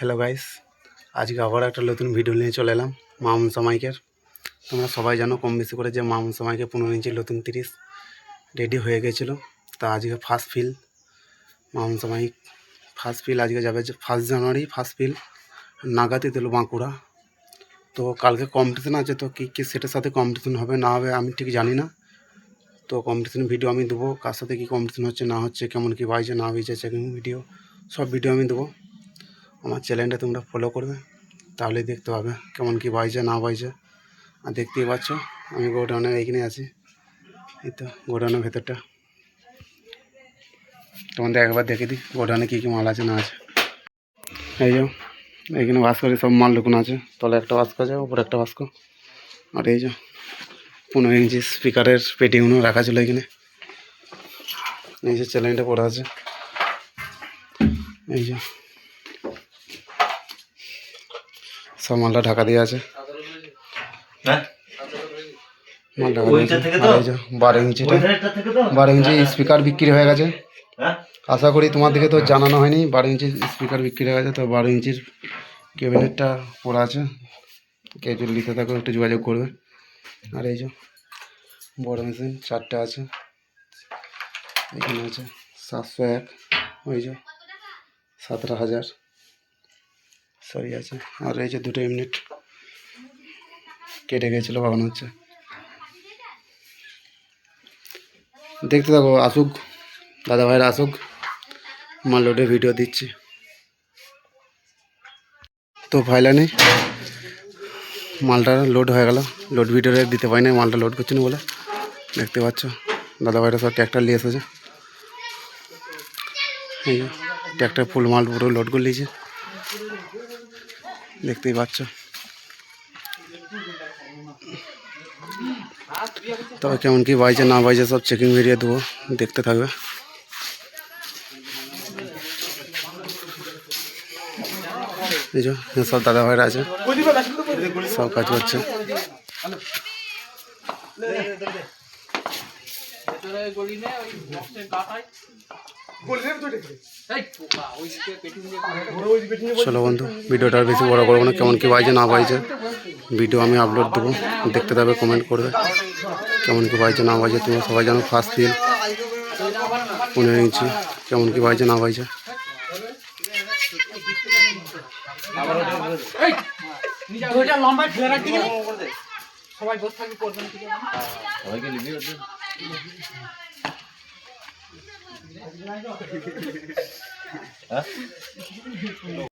Hello guys, আজকে আবার একটা নতুন ভিডিও নিয়ে চলে এলাম মামুনসা মাইকের। তোমরা সবাই জানো কম বেশি করে যে মামুনসা মাইকের 15 ইঞ্চির নতুন 30 রেডি হয়ে গেছিলো। তা আজকে ফার্স্ট ফিল মামুনসা মাইক ফার্স্ট ফিল আজকে যাবে যে 1 জানুয়ারি ফার্স্ট ফিল নাগাতি দিল বাঁকুড়া। তো কালকে কম্পিটিশন আছে, তো কী সেটার সাথে কম্পিটিশন হবে না হবে আমি ঠিক জানি না। তো কম্পিটিশন ভিডিও আমি দেবো, কার সাথে কী কম্পিটিশন হচ্ছে না হচ্ছে, কেমন কী বাইছে না বাইছে, চেকিং ভিডিও সব ভিডিও আমি দেবো। আমার চ্যানেলটা তোমরা ফলো করবে, তাহলেই দেখতে পাবে কেমন কী বাইছে না বাইছে। আর দেখতেই পাচ্ছ আমি গোডাউনের এইখানে আছি, এই তো গোডাউনের ভেতরটা তোমাদের একবার দেখে দিই গোডাউনে কী কী মাল আছে না আছে। এই যে এইখানে ভাস্করের সব মাল ঢুকুন আছে, তলে একটা ভাস্ক আছে, উপরে একটা ভাস্ক। আর এই যে 15 ইঞ্চি স্পিকারের পেটিগুলো রাখা ছিল এখানে, এই যে চ্যানেলটা পড়া আছে। এই যে সব মালটা ঢাকা দিয়ে আছে, মাল ঢাকা দিয়ে আছে। আর এই যে 12 ইঞ্চি স্পিকার বিক্রি হয়ে গেছে। আশা করি তোমাদেরকে তো জানানো হয়নি, 12 ইঞ্চি স্পিকার বিক্রি হয়ে গেছে। তো 12 ইঞ্চির ক্যাবিনেটটা পড়া আছে, কে যদি নিতে থাকো একটু যোগাযোগ করবে। আর এই যে বড় মেশিন 4টে আছে, এখানে আছে 701, ওই যে 17,000 সবই আছে। আর এই যে 2টো ইউনিট কেটে গেছিলো ভাবানো হচ্ছে। দেখতে থাকো, আসুক দাদা ভাইরা আসুক, মাল লোডের ভিডিও দিচ্ছি। তো ফাইলানি মালটা লোড হয়ে গেল, লোড ভিডিওটা দিতে পারি না, মালটা লোড করছি না বলে। দেখতে পাচ্ছ দাদা ভাইরা সব ট্র্যাক্টর নিয়ে এসেছে, এই যে ট্র্যাক্টর ফুল মাল পুরো লোড করে নিয়েছে, দেখতেই পাচ্ছ। তবে কেমন কি বাইছে না বাইছে সব চেকিং ভিডিও দেবো, দেখতে থাকবে। এই যে সব দাদা ভাইরা আছে, সব কাজ করছে। চলো বন্ধু, ভিডিওটা আর বেশি বড় করবো না, কেমন কি বাইছে না বাইছে ভিডিও আমি আপলোড দেবো, দেখতে থাকবে, কমেন্ট করবে কেমন কি বাইছে না বাইছে। তোমরা সবাই জানো ফার্স্ট ফিল 15 ইঞ্চি কেমন কি বাইছে না বাইছে। সবাই বসে থাকি করবেন, সবাইকে লিখে হ্যাঁ।